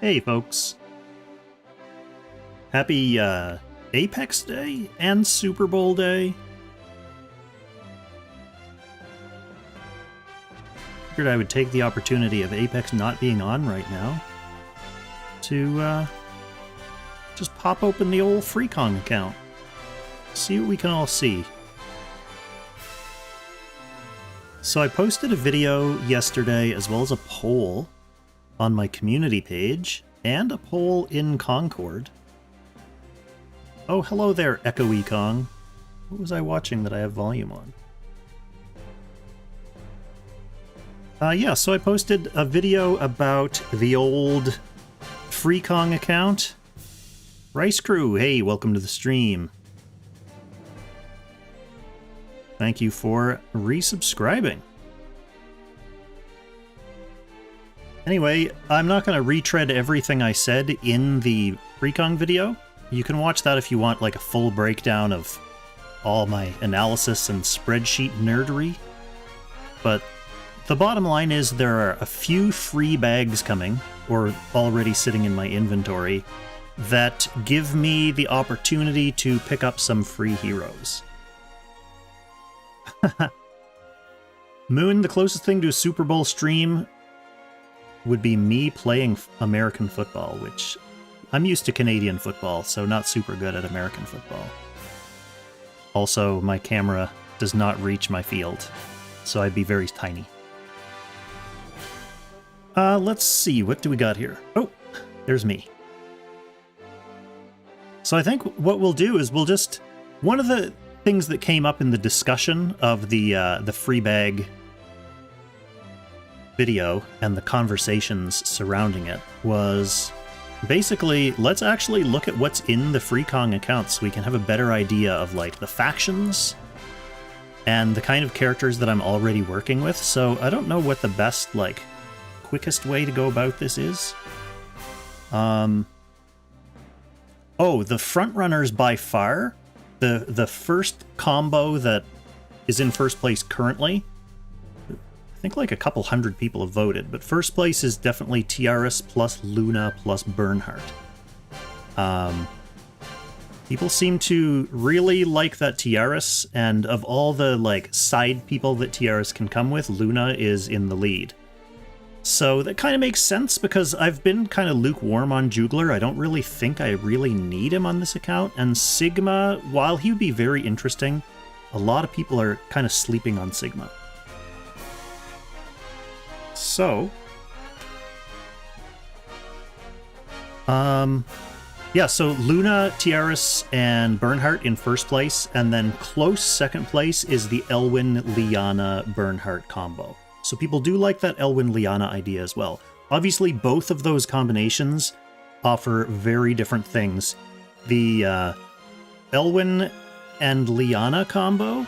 Hey folks. Happy Apex Day and Super Bowl Day. Figured I would take the opportunity of Apex not being on right now to just pop open the old Freekong account. See what we can all see. So I posted a video yesterday as well as a poll on my community page and a poll in Concord. Oh, hello there, Echoey Kong. What was I watching that I have volume on? Yeah, so I posted a video about the old Freekong account. Rice Crew, hey, welcome to the stream. Thank you for resubscribing. Anyway, I'm not going to retread everything I said in the Freekong video. You can watch that if you want like a full breakdown of all my analysis and spreadsheet nerdery. But the bottom line is there are a few free bags coming, or already sitting in my inventory, that give me the opportunity to pick up some free heroes. Moon, the closest thing to a Super Bowl stream would be me playing American football, which I'm used to Canadian football, so not super good at American football. Also, my camera does not reach my field, so I'd be very tiny. Let's see, what do we got here? Oh, there's me. So I think what we'll do is we'll just... One of the things that came up in the discussion of the free bag video and the conversations surrounding it was basically, let's actually look at what's in the Freekong account so we can have a better idea of like the factions and the kind of characters that I'm already working with. So I don't know what the best, like, quickest way to go about this is. Oh, the front runners by far, the first combo that is in first place currently, I think like a couple hundred people have voted, but first place is definitely Tiaris plus Luna plus Bernhardt. People seem to really like that Tiaris, and of all the like side people that Tiaris can come with, Luna is in the lead. So that kind of makes sense because I've been kind of lukewarm on Jugler. I don't really think I really need him on this account, and Sigma, while he would be very interesting, a lot of people are kind of sleeping on Sigma. So, yeah, so Luna, Tiaris, and Bernhardt in first place, and then close second place is the Elwyn, Liana, Bernhardt combo. So people do like that Elwyn, Liana idea as well. Obviously, both of those combinations offer very different things. The Elwyn and Liana combo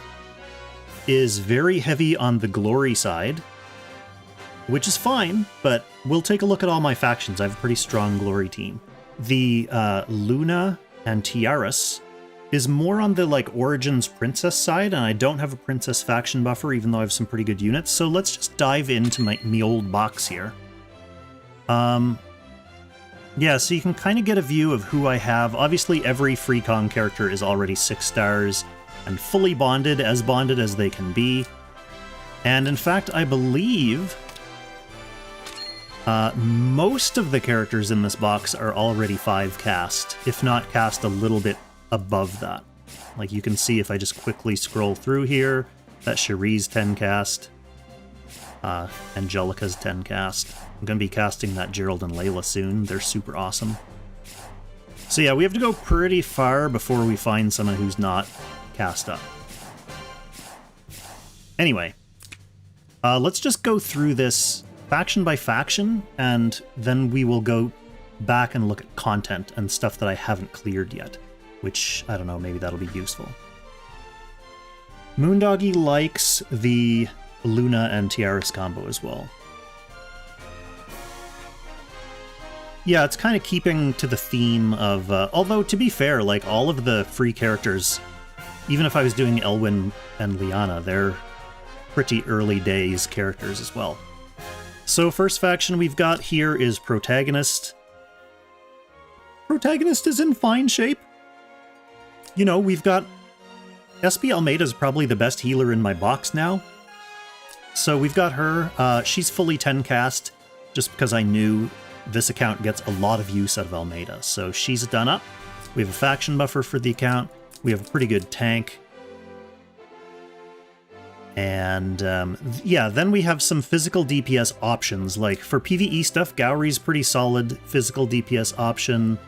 is very heavy on the glory side, which is fine, but we'll take a look at all my factions. I have a pretty strong glory team. The Luna and Tiaris is more on the like Origins Princess side, and I don't have a Princess faction buffer, even though I have some pretty good units, so let's just dive into me old box here. Yeah, so you can kind of get a view of who I have. Obviously, every Freekong character is already 6 stars, and fully bonded as they can be. And in fact, I believe... most of the characters in this box are already 5 cast, if not cast a little bit above that. Like you can see if I just quickly scroll through here, that Cherie's 10 cast, Angelica's 10 cast. I'm going to be casting that Gerald and Layla soon, they're super awesome. So yeah, we have to go pretty far before we find someone who's not cast up. Anyway, let's just go through this faction by faction, and then we will go back and look at content and stuff that I haven't cleared yet, which, I don't know, maybe that'll be useful. Moondoggy likes the Luna and Tiaris combo as well. Yeah, it's kind of keeping to the theme of, although to be fair, like all of the free characters, even if I was doing Elwyn and Liana, they're pretty early days characters as well. So first faction we've got here is Protagonist. protagonist is in fine shape. You know, we've got... SP Almeida's probably the best healer in my box now. So we've got her. She's fully 10 cast, just because I knew this account gets a lot of use out of Almeida. So she's done up. We have a faction buffer for the account. We have a pretty good tank. And yeah, then we have some physical DPS options. Like for PvE stuff, Gowry's pretty solid physical DPS option.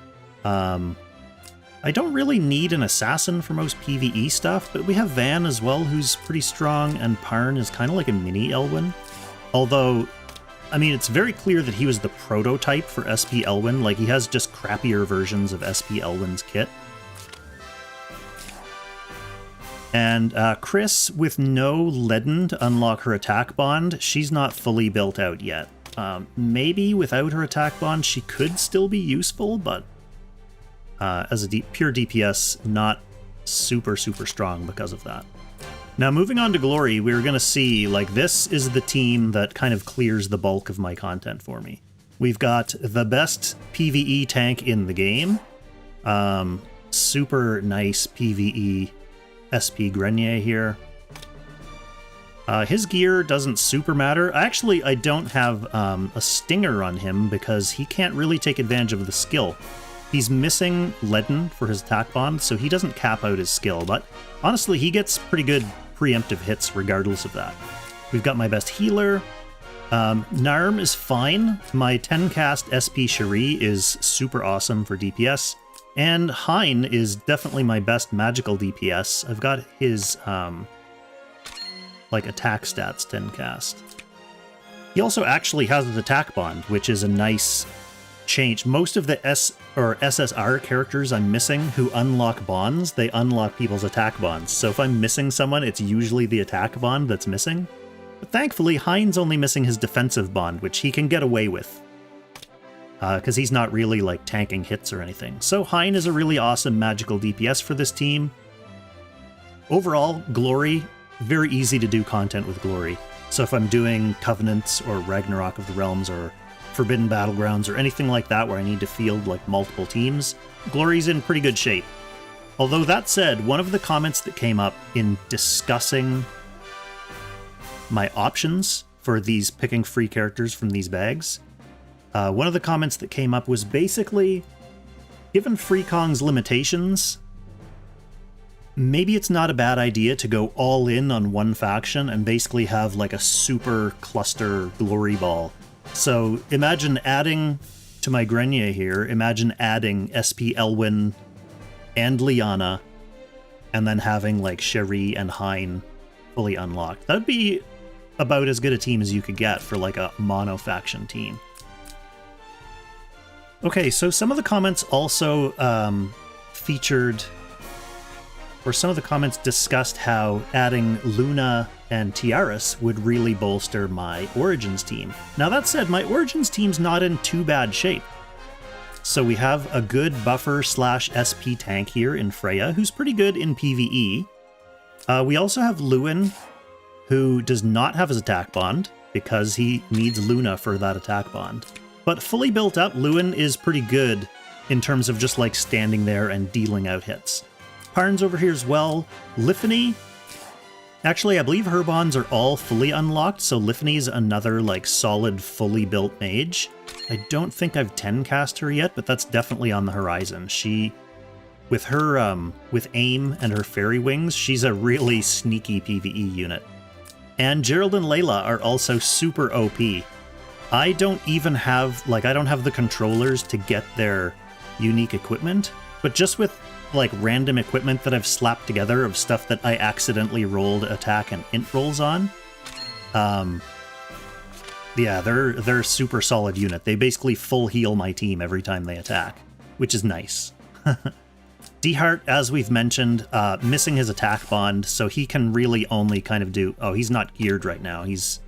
I don't really need an assassin for most PvE stuff, but we have Van as well, who's pretty strong, and Parn is kind of like a mini Elwyn. Although, I mean, it's very clear that he was the prototype for SP Elwyn. Like, he has just crappier versions of SP Elwyn's kit. And Chris, with no Leaden to unlock her attack bond, she's not fully built out yet. Maybe without her attack bond, she could still be useful, but as a pure DPS, not super strong because of that. Now, moving on to Glory, we're going to see, like, this is the team that kind of clears the bulk of my content for me. We've got the best PvE tank in the game. Super nice PvE SP Grenier here. His gear doesn't super matter. Actually, I don't have a stinger on him because he can't really take advantage of the skill. He's missing Leaden for his attack bond, so he doesn't cap out his skill, but honestly, he gets pretty good preemptive hits regardless of that. We've got my best healer. Narm is fine. My 10 cast SP Cherie is super awesome for DPS. And Hein is definitely my best magical DPS. I've got his, like, attack stats 10 cast. He also actually has his attack bond, which is a nice change. Most of the SSR characters I'm missing who unlock bonds, they unlock people's attack bonds. So if I'm missing someone, it's usually the attack bond that's missing. But thankfully, Hein's only missing his defensive bond, which he can get away with. Because he's not really, like, tanking hits or anything. So Hein is a really awesome magical DPS for this team. Overall, Glory, very easy to do content with Glory. So if I'm doing Covenants or Ragnarok of the Realms or Forbidden Battlegrounds or anything like that where I need to field, like, multiple teams, Glory's in pretty good shape. Although that said, one of the comments that came up in discussing my options for these picking free characters from these bags, one of the comments that came up was basically, given Freekong's limitations, maybe it's not a bad idea to go all in on one faction and basically have like a super cluster glory ball. So imagine adding to my Grenier here, imagine adding SP Elwyn and Liana, and then having like Cherie and Hein fully unlocked. That'd be about as good a team as you could get for like a mono faction team. Okay, so some of the comments also featured, or some of the comments discussed how adding Luna and Tiaras would really bolster my Origins team. Now that said, my Origins team's not in too bad shape. So we have a good buffer slash SP tank here in Freya, who's pretty good in PvE. We also have Lewin, who does not have his attack bond, because he needs Luna for that attack bond. But fully built up, Lewin is pretty good in terms of just like standing there and dealing out hits. Parn's over here as well. Liffany, actually I believe her bonds are all fully unlocked, so Liffany's another like solid fully built mage. I don't think I've 10 cast her yet, but that's definitely on the horizon. She, with her, with aim and her fairy wings, she's a really sneaky PvE unit. And Gerald and Layla are also super OP. I don't even have, like, I don't have the controllers to get their unique equipment, but just with, like, random equipment that I've slapped together of stuff that I accidentally rolled attack and int rolls on, yeah, they're a super solid unit. They basically full heal my team every time they attack, which is nice. D-Heart, as we've mentioned, missing his attack bond, so he can really only kind of do... Oh, he's not geared right now. He's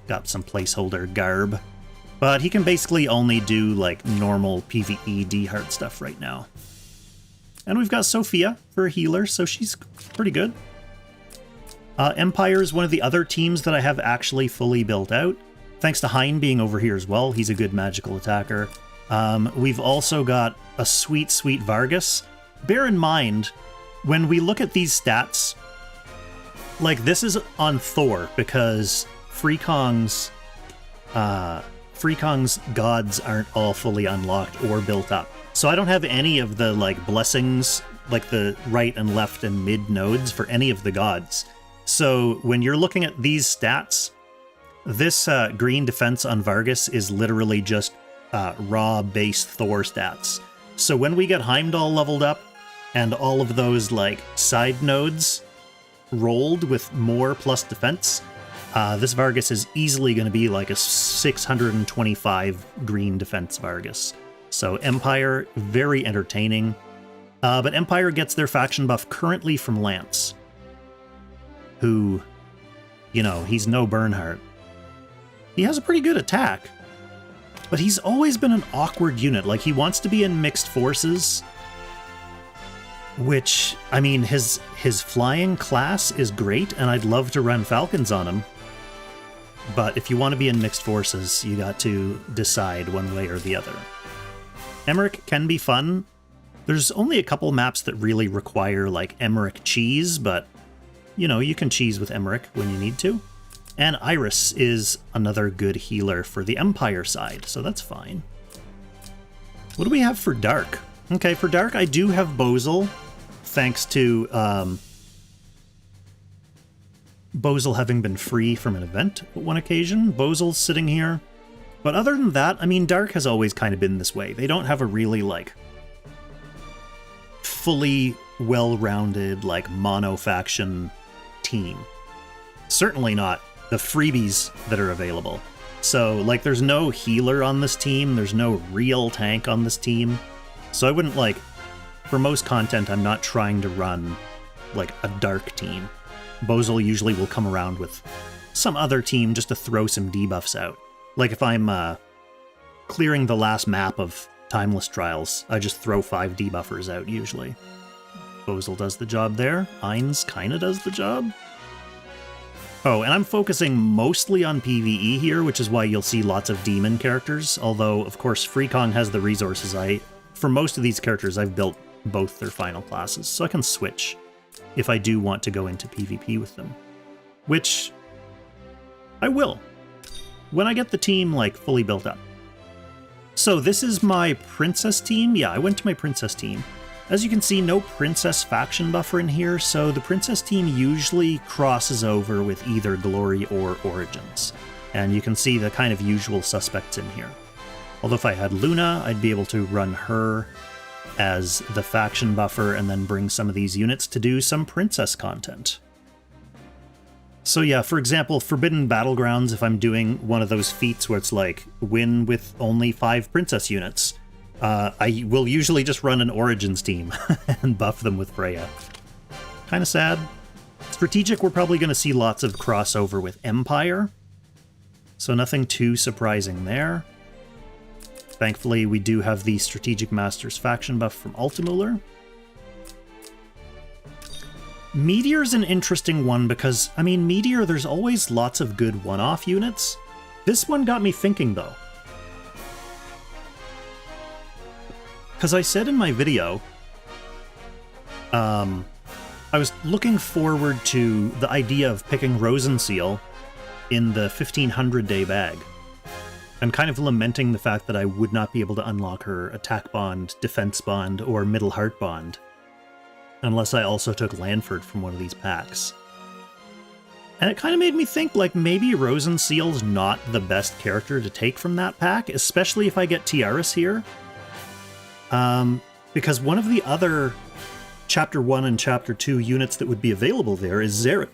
got some placeholder garb. But he can basically only do, like, normal PvE D-Heart stuff right now. And we've got Sophia for a healer, so she's pretty good. Empire is one of the other teams that I have actually fully built out. Thanks to Hein being over here as well. He's a good magical attacker. We've also got a sweet, sweet Vargas. Bear in mind, when we look at these stats, like this is on Thor because Freekong's gods aren't all fully unlocked or built up. So I don't have any of the like blessings, like the right and left and mid nodes for any of the gods. So when you're looking at these stats, this green defense on Vargas is literally just raw base Thor stats. So when we get Heimdall leveled up and all of those like side nodes rolled with more plus defense, this Vargas is easily going to be like a 625 green defense Vargas. So Empire, very entertaining. But Empire gets their faction buff currently from Lance, who, you know, he's no Bernhardt. He has a pretty good attack, but he's always been an awkward unit. Like, he wants to be in mixed forces, which, I mean, his flying class is great, and I'd love to run Falcons on him. But if you want to be in mixed forces, you got to decide one way or the other. Emmerich can be fun. There's only a couple maps that really require, like, Emmerich cheese, but, you know, you can cheese with Emmerich when you need to. And Iris is another good healer for the Empire side, so that's fine. What do we have for Dark? Okay, for Dark, I do have Bozel, thanks to Bozel having been free from an event at one occasion. Bozel's sitting here. But other than that, I mean, Dark has always kind of been this way. They don't have a really, like, fully well-rounded, like, mono-faction team. Certainly not the freebies that are available. So, like, there's no healer on this team, there's no real tank on this team. So I wouldn't, like, for most content, I'm not trying to run, like, a Dark team. Bozel usually will come around with some other team just to throw some debuffs out. Like, if I'm clearing the last map of Timeless Trials, I just throw 5 debuffers out, usually. Bozel does the job there. Ainz kinda does the job. Oh, and I'm focusing mostly on PvE here, which is why you'll see lots of demon characters, although, of course, Freekong has the resources. For most of these characters, I've built both their final classes, so I can switch if I do want to go into PvP with them. Which I will, when I get the team, like, fully built up. So this is my Princess team. Yeah, I went to my Princess team. As you can see, no Princess faction buffer in here, so the Princess team usually crosses over with either Glory or Origins. And you can see the kind of usual suspects in here. Although if I had Luna, I'd be able to run her as the faction buffer and then bring some of these units to do some Princess content. So yeah, for example, Forbidden Battlegrounds, if I'm doing one of those feats where it's like, win with only 5 Princess units, I will usually just run an Origins team and buff them with Freya. Kinda sad. Strategic, we're probably going to see lots of crossover with Empire, so nothing too surprising there. Thankfully, we do have the Strategic Masters faction buff from Ultimuller. Meteor's an interesting one because, I mean, Meteor, there's always lots of good one-off units. This one got me thinking, though. Because I said in my video, I was looking forward to the idea of picking Rosenseal in the 1500-day bag. I'm kind of lamenting the fact that I would not be able to unlock her Attack Bond, Defense Bond, or Middle Heart Bond, unless I also took Lanford from one of these packs. And it kind of made me think, like, maybe Rosenseal's not the best character to take from that pack, especially if I get Tiaris here. Because one of the other Chapter 1 and Chapter 2 units that would be available there is Zerida.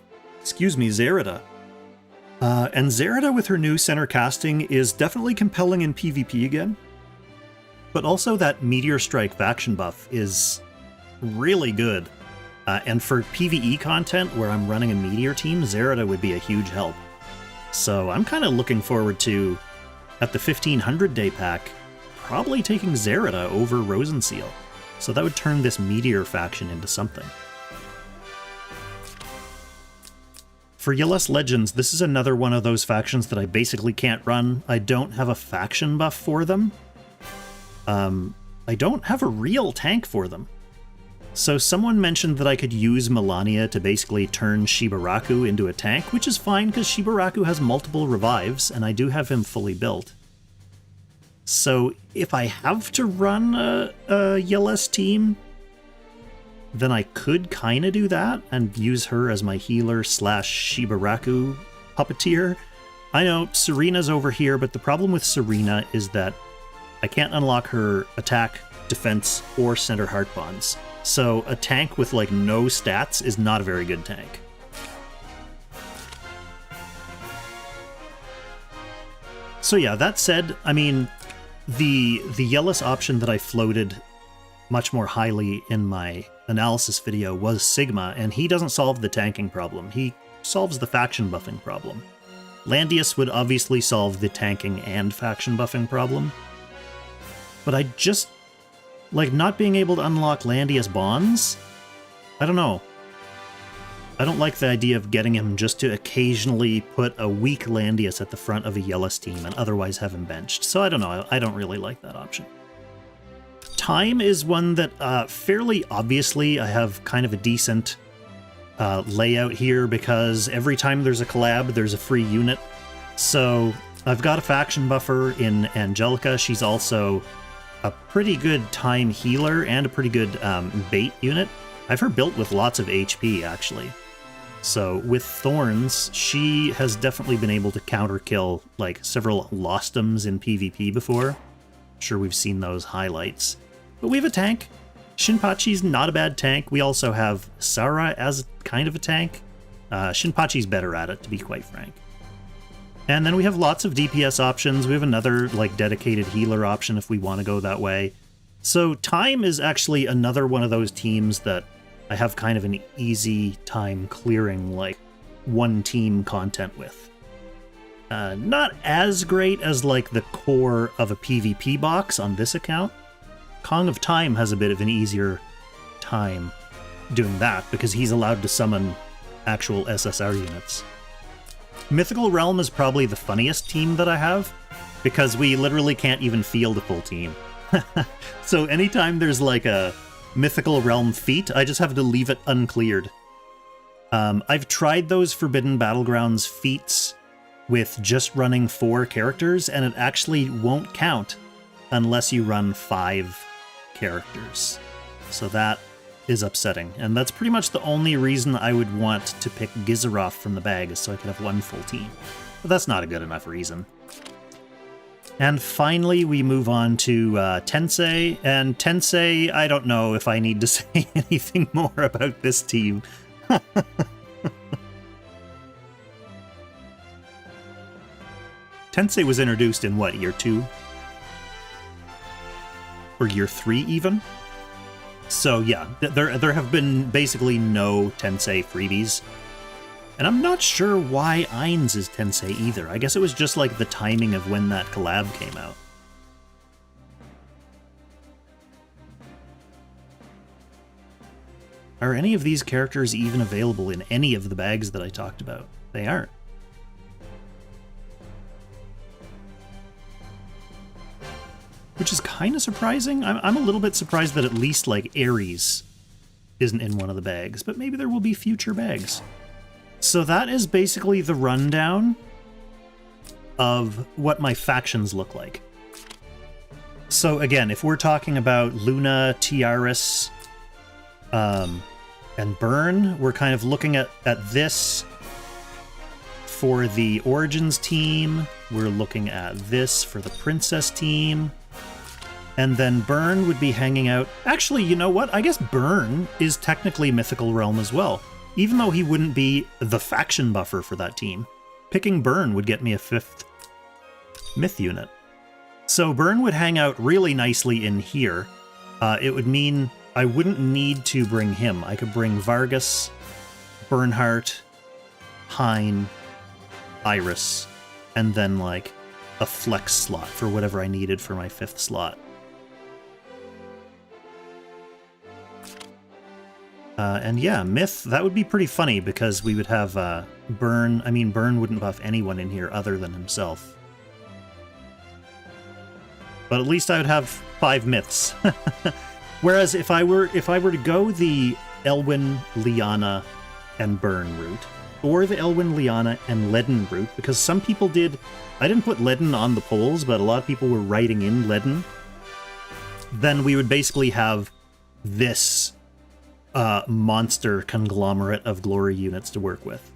And Zerida with her new center casting is definitely compelling in PvP again. But also that Meteor Strike faction buff is really good. And for PvE content where I'm running a Meteor team, Zerida would be a huge help. So I'm kind of looking forward to, at the 1500-day pack, probably taking Zerida over Rosenseal. So that would turn this Meteor faction into something. For Yelus Legends, this is another one of those factions that I basically can't run. I don't have a faction buff for them. I don't have a real tank for them. So someone mentioned that I could use Melania to basically turn Shibaraku into a tank, which is fine because Shibaraku has multiple revives, and I do have him fully built. So if I have to run a Yeles team, then I could kind of do that and use her as my healer slash Shibaraku puppeteer. I know Serena's over here, but the problem with Serena is that I can't unlock her attack, defense, or center heart bonds. So a tank with like no stats is not a very good tank. So yeah, that said, I mean, the Yeles option that I floated much more highly in my analysis video was Sigma, and he doesn't solve the tanking problem. He solves the faction buffing problem. Landius would obviously solve the tanking and faction buffing problem. But I just, like, not being able to unlock Landius bonds? I don't know. I don't like the idea of getting him just to occasionally put a weak Landius at the front of a Yeles team and otherwise have him benched. So I don't know, I don't really like that option. Time is one that fairly obviously I have kind of a decent layout here because every time there's a collab, there's a free unit. So I've got a faction buffer in Angelica. She's also a pretty good time healer and a pretty good bait unit. I've her built with lots of HP, actually. So with Thorns, she has definitely been able to counter kill like several Lostums in PvP before. I'm sure we've seen those highlights. But we have a tank. Shinpachi's not a bad tank. We also have Sara as kind of a tank. Shinpachi's better at it, to be quite frank. And then we have lots of DPS options. We have another like dedicated healer option if we want to go that way. So Time is actually another one of those teams that I have kind of an easy time clearing like one team content with. Not as great as like the core of a PvP box on this account. Kong of Time has a bit of an easier time doing that because he's allowed to summon actual SSR units. Mythical Realm is probably the funniest team that I have because we literally can't even field a full team. So anytime there's like a Mythical Realm feat, I just have to leave it uncleared. I've tried those Forbidden Battlegrounds feats with just running 4 characters, and it actually won't count unless you run 5 characters. So that is upsetting, and that's pretty much the only reason I would want to pick Gizaroth from the bag, is so I could have one full team. But that's not a good enough reason. And finally, we move on to Tensei, and Tensei, I don't know if I need to say anything more about this team. Tensei was introduced in what, year 2? Or year 3 even? So yeah, there have been basically no Tensei freebies. And I'm not sure why Ainz is Tensei either. I guess it was just like the timing of when that collab came out. Are any of these characters even available in any of the bags that I talked about? They aren't. Which is kind of surprising. I'm a little bit surprised that at least like Ares isn't in one of the bags, but maybe there will be future bags. So that is basically the rundown of what my factions look like. So again, if we're talking about Luna, Tiaris, and Burn, we're kind of looking at this for the Origins team. We're looking at this for the Princess team. And then Burn would be hanging out... Actually, you know what? I guess Burn is technically Mythical Realm as well. Even though he wouldn't be the faction buffer for that team. Picking Burn would get me a 5th myth unit. So Burn would hang out really nicely in here. It would mean I wouldn't need to bring him. I could bring Vargas, Bernhardt, Hein, Iris, and then like a flex slot for whatever I needed for my 5th slot. And yeah, Myth, that would be pretty funny because we would have Burn. I mean, Burn wouldn't buff anyone in here other than himself. But at least I would have 5 myths. Whereas if I were to go the Elwyn, Liana, and Burn route, or the Elwyn, Liana, and Leaden route, because some people did... I didn't put Leaden on the polls, but a lot of people were writing in Leaden. Then we would basically have this monster conglomerate of glory units to work with.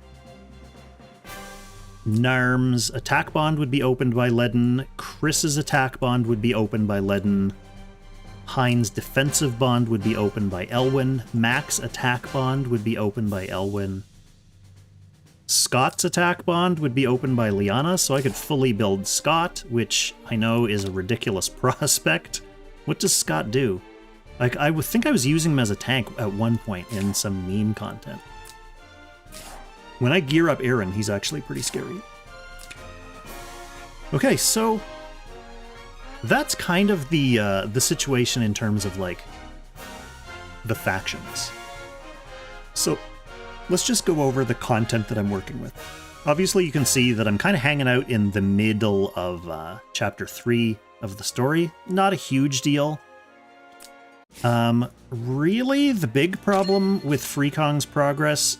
Narm's attack bond would be opened by Leaden. Chris's attack bond would be opened by Leaden. Hein's defensive bond would be opened by Elwyn. Mac's attack bond would be opened by Elwyn. Scott's attack bond would be opened by Liana, so I could fully build Scott, which I know is a ridiculous prospect. What does Scott do? Like, I would think I was using him as a tank at one point in some meme content. When I gear up Aaron, he's actually pretty scary. Okay, so that's kind of the situation in terms of, like, the factions. So let's just go over the content that I'm working with. Obviously, you can see that I'm kind of hanging out in the middle of Chapter 3 of the story. Not a huge deal. Really, the big problem with Freekong's progress,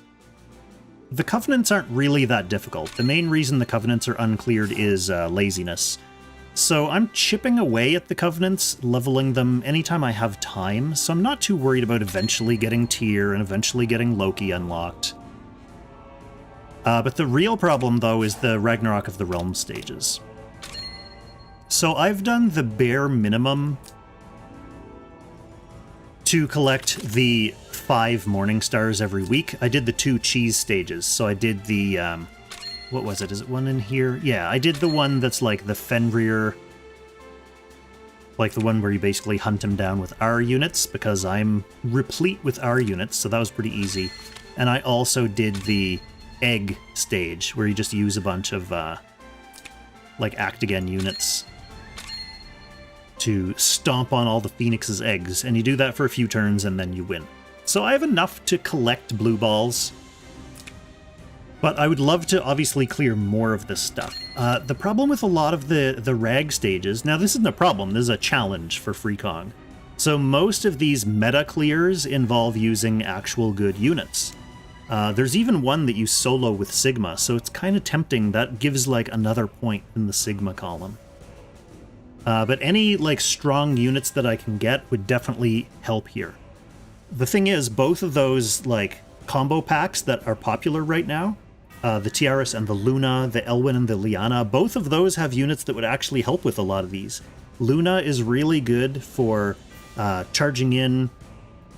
the Covenants aren't really that difficult. The main reason the Covenants are uncleared is laziness. So I'm chipping away at the Covenants, leveling them anytime I have time, so I'm not too worried about eventually getting Tyr and eventually getting Loki unlocked. But the real problem, though, is the Ragnarok of the Realms stages. So I've done the bare minimum to collect the 5 Morning Stars every week. I did the 2 cheese stages, so I did the, what was it? Is it one in here? Yeah, I did the one that's like the Fenrir, like the one where you basically hunt him down with our units, because I'm replete with our units, so that was pretty easy. And I also did the egg stage, where you just use a bunch of, like, Act Again units to stomp on all the Phoenix's eggs, and you do that for a few turns and then you win. So I have enough to collect blue balls, but I would love to obviously clear more of this stuff. The problem with a lot of the rag stages, now this isn't a problem, this is a challenge for Freekong. So most of these meta clears involve using actual good units. There's even one that you solo with Sigma, so it's kind of tempting. That gives like another point in the Sigma column. But any like strong units that I can get would definitely help here. The thing is, both of those like combo packs that are popular right now, the Tiaras and the Luna, the Elwyn and the Liana, both of those have units that would actually help with a lot of these. Luna is really good for charging in,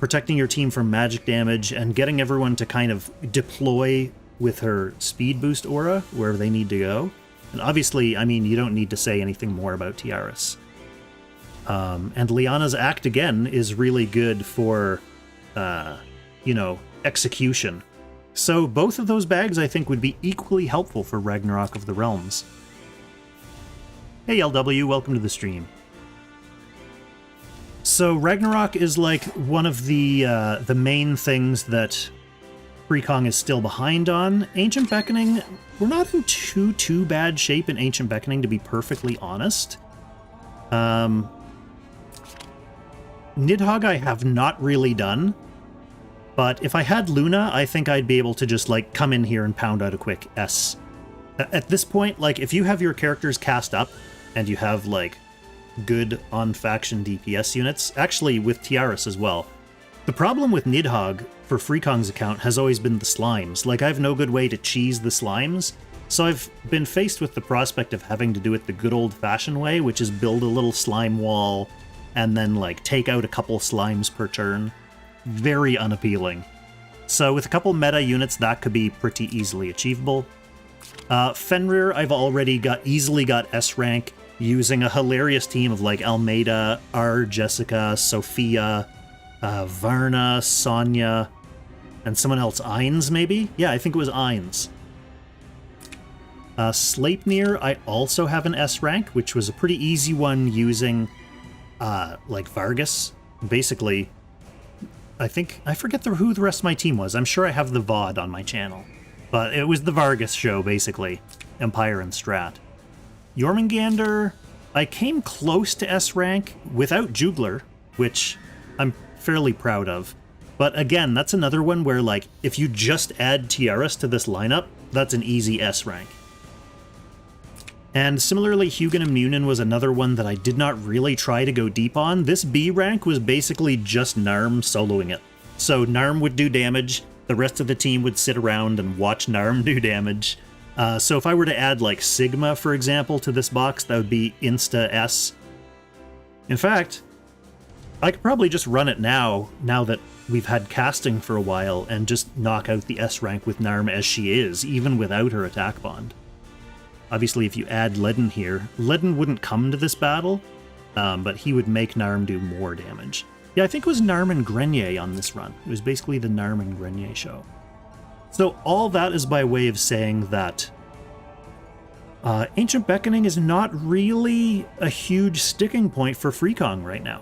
protecting your team from magic damage, and getting everyone to kind of deploy with her speed boost aura wherever they need to go. And obviously, I mean, you don't need to say anything more about Tiaras. And Liana's Act Again is really good for, you know, execution. So both of those bags, I think, would be equally helpful for Ragnarok of the Realms. Hey LW, welcome to the stream. So Ragnarok is like one of the main things that Freekong is still behind on. Ancient Beckoning, we're not in too bad shape in Ancient Beckoning, to be perfectly honest. Nidhogg I have not really done, but if I had Luna, I think I'd be able to just like come in here and pound out a quick S. At this point, like if you have your characters cast up and you have like good on-faction DPS units, actually with Tiaras as well. The problem with Nidhogg for Freekong's account has always been the slimes. Like, I have no good way to cheese the slimes, so I've been faced with the prospect of having to do it the good old-fashioned way, which is build a little slime wall and then, like, take out a couple slimes per turn. Very unappealing. So with a couple meta units, that could be pretty easily achievable. Fenrir, I've already easily got S rank, using a hilarious team of like Almeida, R, Jessica, Sophia, Varna, Sonya, and someone else, Ainz maybe? Yeah, I think it was Ainz. Sleipnir, I also have an S rank, which was a pretty easy one using like Vargas. Basically, I forget who the rest of my team was. I'm sure I have the VOD on my channel. But it was the Vargas show, basically. Empire and Strat. Jormungandr, I came close to S rank without Jugler, which I'm fairly proud of. But again, that's another one where, like, if you just add Tiaras to this lineup, that's an easy S rank. And similarly, Hugin and Munin was another one that I did not really try to go deep on. This B rank was basically just Narm soloing it. So Narm would do damage, the rest of the team would sit around and watch Narm do damage. So if I were to add, like, Sigma, for example, to this box, that would be Insta S. In fact, I could probably just run it now that we've had casting for a while, and just knock out the S rank with Narm as she is, even without her attack bond. Obviously, if you add Ledin here, Ledin wouldn't come to this battle, but he would make Narm do more damage. Yeah, I think it was Narm and Grenier on this run. It was basically the Narm and Grenier show. So all that is by way of saying that Ancient Beckoning is not really a huge sticking point for Freekong right now.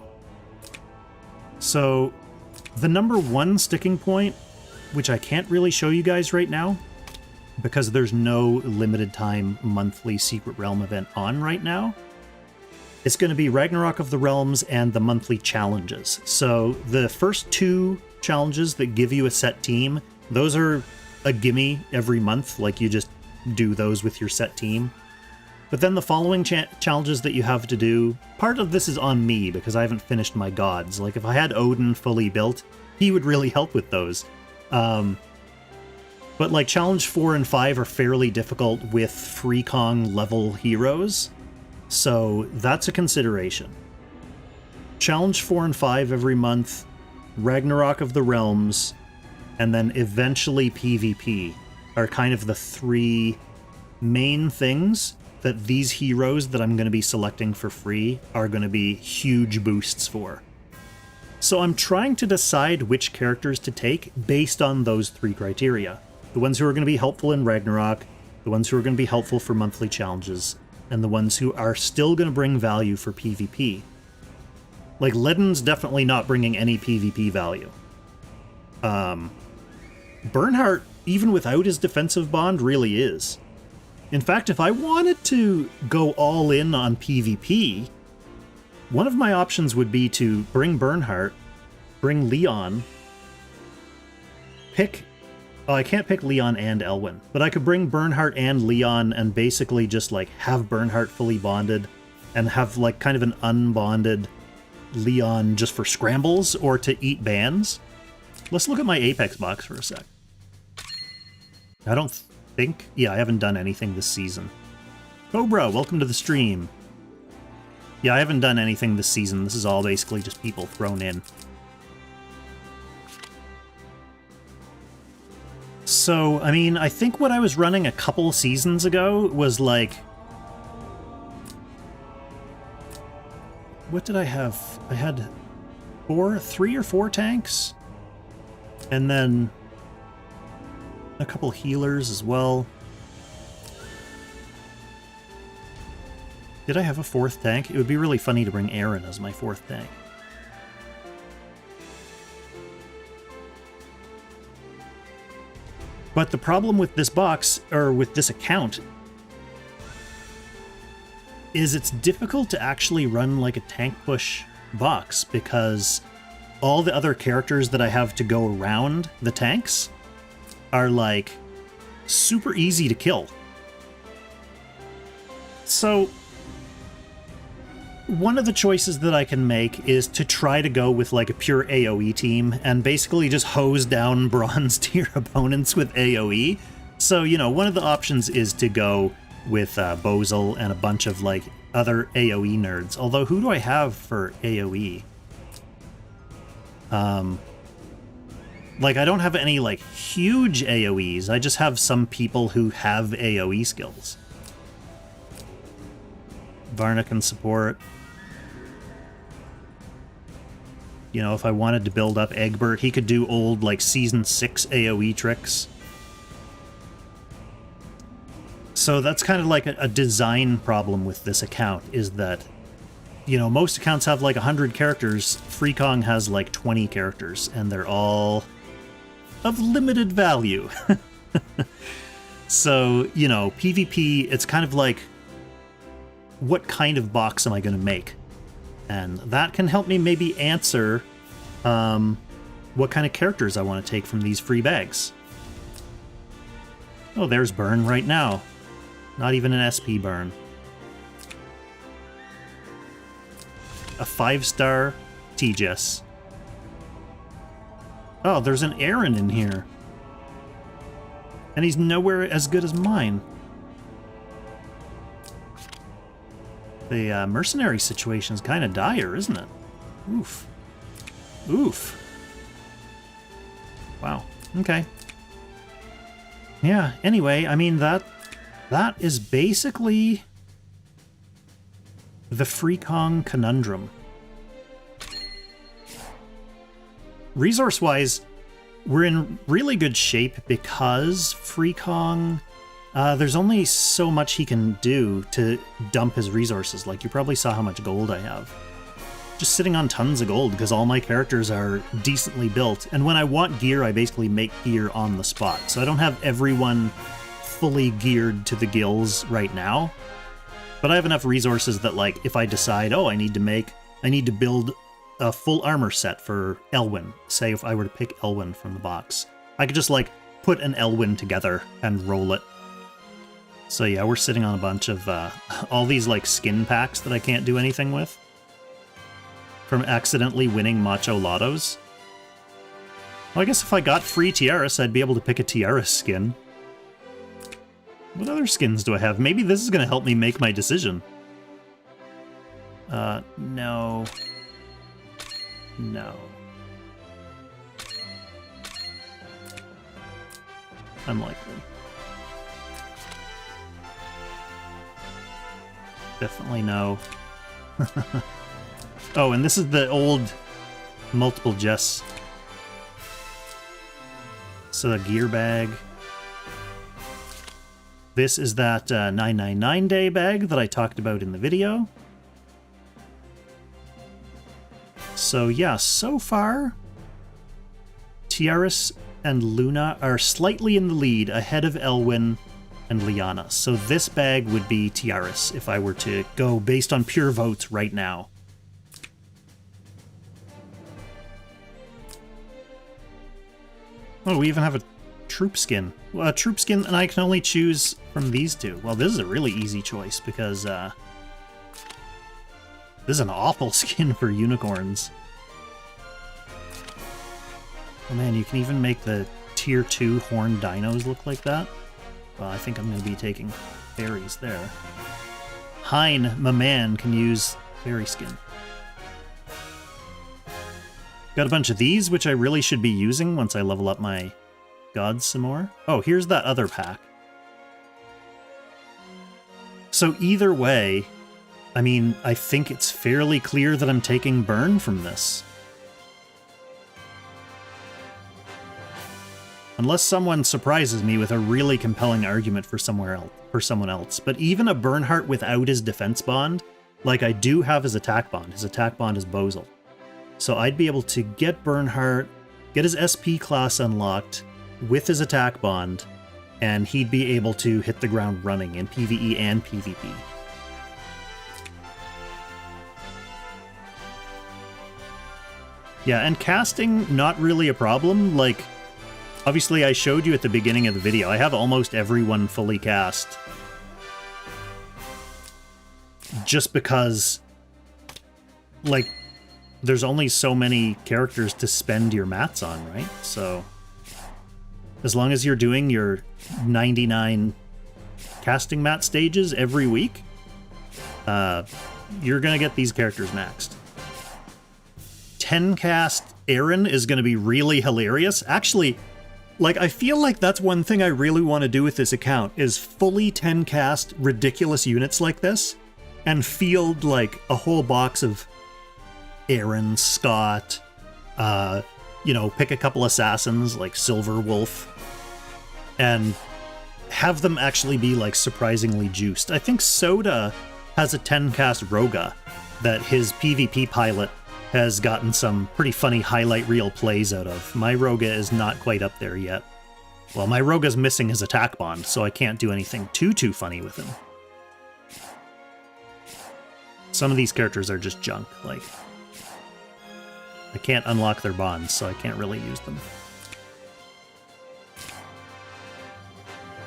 So the number one sticking point, which I can't really show you guys right now, because there's no limited time monthly Secret Realm event on right now, it's going to be Ragnarok of the Realms and the monthly challenges. So the first two challenges that give you a set team, those are a gimme every month, like you just do those with your set team. But then the following challenges that you have to do, part of this is on me because I haven't finished my gods. Like if I had Odin fully built, he would really help with those. But like challenge 4 and 5 are fairly difficult with Freekong level heroes, so that's a consideration. Challenge 4 and 5 every month, Ragnarok of the Realms, and then eventually PvP are kind of the three main things that these heroes that I'm going to be selecting for free are going to be huge boosts for. So I'm trying to decide which characters to take based on those three criteria. The ones who are going to be helpful in Ragnarok, the ones who are going to be helpful for monthly challenges, and the ones who are still going to bring value for PvP. Like, Ledin's definitely not bringing any PvP value. Bernhardt, even without his defensive bond, really is. In fact, if I wanted to go all in on PvP, one of my options would be to bring Bernhardt, bring Leon, pick... Oh, I can't pick Leon and Elwyn, but I could bring Bernhardt and Leon and basically just, like, have Bernhardt fully bonded and have, like, kind of an unbonded Leon just for scrambles or to eat bans. Let's look at my Apex box for a sec. I don't think... Yeah, I haven't done anything this season. Cobra, welcome to the stream. Yeah, I haven't done anything this season. This is all basically just people thrown in. So, I mean, I think what I was running a couple seasons ago was like... What did I have? I had 3 or 4 tanks. And then a couple healers as well. Did I have a 4th tank? It would be really funny to bring Aaron as my 4th tank. But the problem with this box, or with this account, is it's difficult to actually run like a tank push box because all the other characters that I have to go around the tanks are like super easy to kill. So one of the choices that I can make is to try to go with like a pure AoE team and basically just hose down bronze tier opponents with AoE. So, you know, one of the options is to go with Bozel and a bunch of like other AoE nerds. Although, who do I have for AoE? Like, I don't have any like huge AoEs. I just have some people who have AoE skills. Varna can support. You know, if I wanted to build up Egbert, he could do old, like, Season 6 AoE tricks. So that's kind of like a design problem with this account, is that, you know, most accounts have like 100 characters. Freekong has like 20 characters, and they're all of limited value. So, you know, PvP, it's kind of like what kind of box am I going to make? And that can help me maybe answer what kind of characters I want to take from these free bags. Oh, there's Burn right now. Not even an SP Burn. A 5-star Tejas. Oh, there's an Aaron in here. And he's nowhere as good as mine. The mercenary situation's kind of dire, isn't it? Oof. Oof. Wow. Okay. Yeah, anyway, I mean, that is basically the Freekong conundrum. Resource-wise, we're in really good shape because Freekong, there's only so much he can do to dump his resources. Like, you probably saw how much gold I have. Just sitting on tons of gold because all my characters are decently built. And when I want gear, I basically make gear on the spot. So I don't have everyone fully geared to the gills right now. But I have enough resources that, like, if I decide, oh, I need to build a full armor set for Elwyn. Say if I were to pick Elwyn from the box. I could just, like, put an Elwyn together and roll it. So yeah, we're sitting on a bunch of all these, like, skin packs that I can't do anything with. From accidentally winning Macho Lottos. Well, I guess if I got free Tiaras, I'd be able to pick a Tiaras skin. What other skins do I have? Maybe this is going to help me make my decision. No. No. Unlikely. Definitely no. Oh, and this is the old multiple Jess. So a gear bag. This is that 999 day bag that I talked about in the video. So yeah, so far, Tiaras and Luna are slightly in the lead ahead of Elwyn and Liana. So this bag would be Tiaras if I were to go based on pure votes right now. Oh, we even have a troop skin. Well, a troop skin, and I can only choose from these two. Well, this is a really easy choice because this is an awful skin for unicorns. Oh man, you can even make the tier 2 horned dinos look like that. Well, I think I'm going to be taking fairies there. Hein, my man, can use fairy skin. Got a bunch of these, which I really should be using once I level up my gods some more. Oh, here's that other pack. So either way, I mean, I think it's fairly clear that I'm taking Burn from this. Unless someone surprises me with a really compelling argument for someone else. But even a Bernhardt without his defense bond, like I do have his attack bond. His attack bond is Bozel. So I'd be able to get Bernhardt, get his SP class unlocked with his attack bond, and he'd be able to hit the ground running in PvE and PvP. Yeah, and casting, not really a problem. Like, obviously I showed you at the beginning of the video, I have almost everyone fully cast. Just because, like, there's only so many characters to spend your mats on, right? So, as long as you're doing your 99 casting mat stages every week, you're gonna get these characters maxed. 10 cast Aaron is gonna be really hilarious. Actually, like, I feel like that's one thing I really want to do with this account, is fully 10 cast ridiculous units like this, and field, like, a whole box of Aaron, Scott, you know, pick a couple assassins like Silver Wolf, and have them actually be, like, surprisingly juiced. I think Soda has a 10-cast Roga that his PvP pilot has gotten some pretty funny highlight reel plays out of. My Roga is not quite up there yet. Well, my Roga's missing his attack bond, so I can't do anything too funny with him. Some of these characters are just junk. Like, I can't unlock their bonds, so I can't really use them.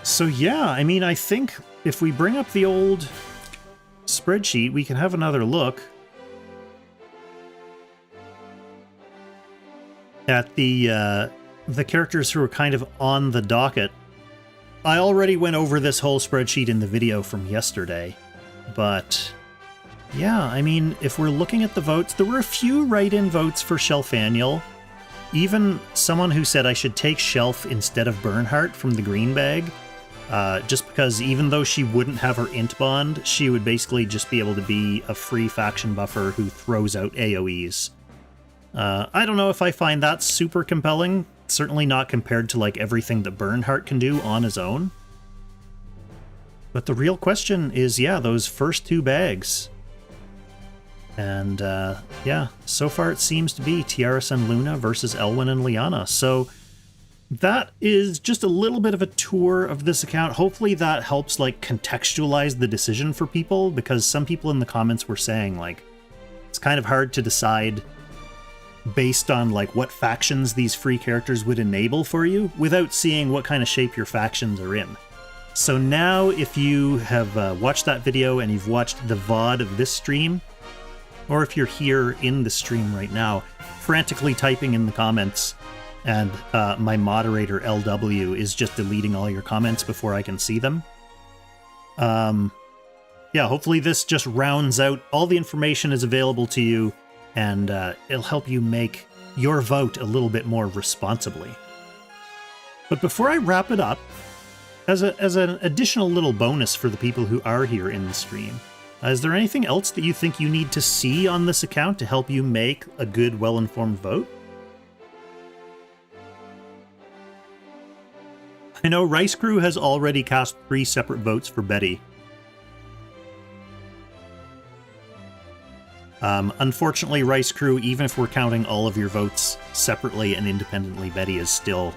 So yeah, I mean, I think if we bring up the old spreadsheet, we can have another look at the characters who are kind of on the docket. I already went over this whole spreadsheet in the video from yesterday, but yeah, I mean, if we're looking at the votes, there were a few write-in votes for Shelfaniel. Even someone who said I should take Shelf instead of Bernhardt from the green bag, just because even though she wouldn't have her int bond, she would basically just be able to be a free faction buffer who throws out AoEs. I don't know if I find that super compelling. Certainly not compared to like everything that Bernhardt can do on his own. But the real question is, yeah, those first two bags. And yeah, so far it seems to be Tiaras and Luna versus Elwyn and Liana. So that is just a little bit of a tour of this account. Hopefully that helps like contextualize the decision for people, because some people in the comments were saying like it's kind of hard to decide based on like what factions these free characters would enable for you without seeing what kind of shape your factions are in. So now if you have watched that video and you've watched the VOD of this stream, or if you're here in the stream right now, frantically typing in the comments, and my moderator LW is just deleting all your comments before I can see them. Yeah, hopefully this just rounds out all the information is available to you, and it'll help you make your vote a little bit more responsibly. But before I wrap it up, as an additional little bonus for the people who are here in the stream, is there anything else that you think you need to see on this account to help you make a good, well-informed vote? I know Rice Crew has already cast 3 separate votes for Betty. Unfortunately, Rice Crew, even if we're counting all of your votes separately and independently, Betty is still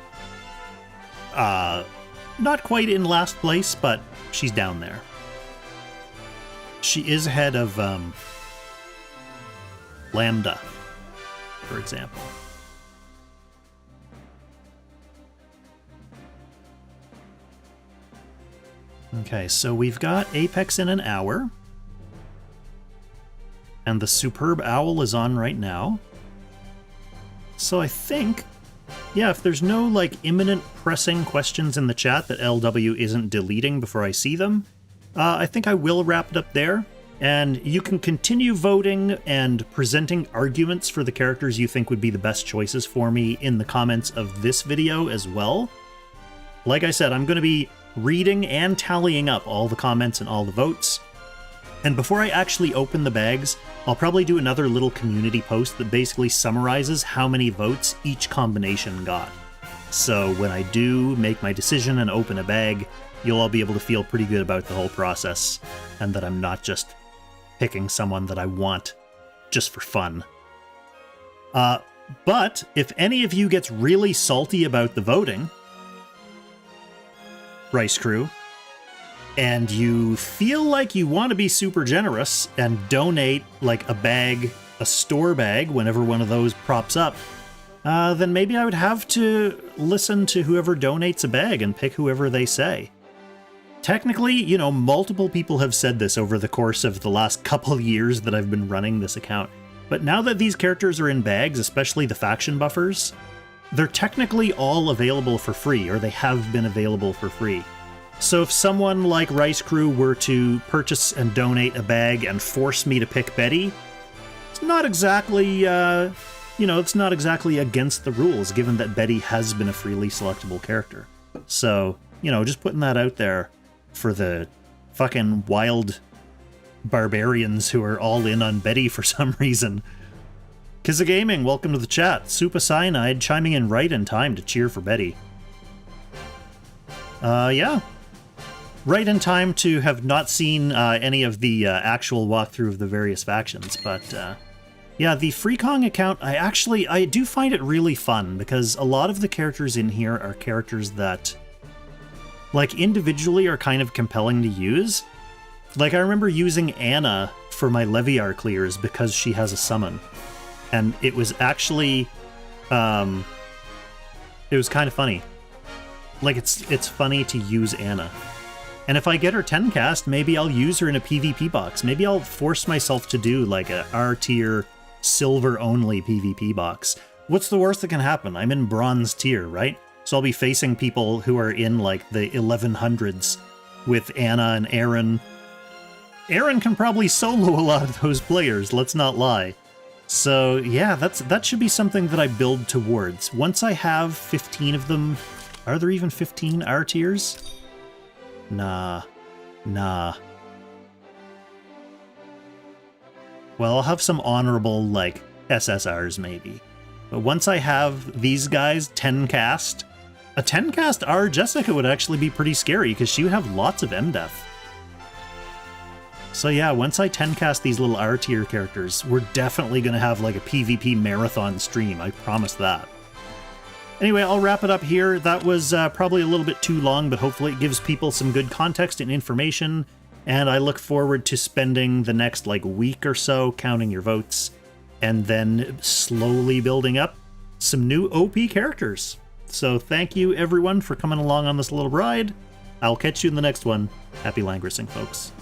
not quite in last place, but she's down there. She is ahead of Lambda, for example. Okay, so we've got Apex in an hour. And the Superb Owl is on right now. So I think, yeah, if there's no like imminent pressing questions in the chat that LW isn't deleting before I see them, I think I will wrap it up there. And you can continue voting and presenting arguments for the characters you think would be the best choices for me in the comments of this video as well. Like I said, I'm going to be reading and tallying up all the comments and all the votes. And before I actually open the bags, I'll probably do another little community post that basically summarizes how many votes each combination got. So when I do make my decision and open a bag, you'll all be able to feel pretty good about the whole process, and that I'm not just picking someone that I want just for fun. But if any of you gets really salty about the voting, Rice Crew, and you feel like you want to be super generous and donate like a bag, a store bag, whenever one of those props up, then maybe I would have to listen to whoever donates a bag and pick whoever they say. Technically, you know, multiple people have said this over the course of the last couple years that I've been running this account, but now that these characters are in bags, especially the faction buffers, they're technically all available for free, or they have been available for free. So if someone like Rice Crew were to purchase and donate a bag and force me to pick Betty, it's not exactly, you know, it's not exactly against the rules, given that Betty has been a freely selectable character. So, you know, just putting that out there for the fucking wild barbarians who are all in on Betty for some reason. Kizza Gaming, welcome to the chat. Supa Cyanide chiming in right in time to cheer for Betty. Yeah. Right in time to have not seen any of the actual walkthrough of the various factions, but yeah, the Freekong account, I do find it really fun, because a lot of the characters in here are characters that, like, individually are kind of compelling to use. Like, I remember using Anna for my Leviar clears because she has a summon. And it was actually, it was kind of funny. Like, it's funny to use Anna. And if I get her 10 cast, maybe I'll use her in a PvP box. Maybe I'll force myself to do like a R tier, silver only PvP box. What's the worst that can happen? I'm in bronze tier, right? So I'll be facing people who are in like the 1100s with Anna and Aaron. Aaron can probably solo a lot of those players, let's not lie. So yeah, that should be something that I build towards. Once I have 15 of them, are there even 15 R tiers? Nah. Well, I'll have some honorable, like, SSRs maybe. But once I have these guys 10 cast, a 10 cast R Jessica would actually be pretty scary because she would have lots of MDef. So yeah, once I 10 cast these little R tier characters, we're definitely going to have like a PvP marathon stream, I promise that. Anyway, I'll wrap it up here. That was probably a little bit too long, but hopefully it gives people some good context and information, and I look forward to spending the next like week or so counting your votes, and then slowly building up some new OP characters. So thank you everyone for coming along on this little ride. I'll catch you in the next one. Happy Langrissing, folks.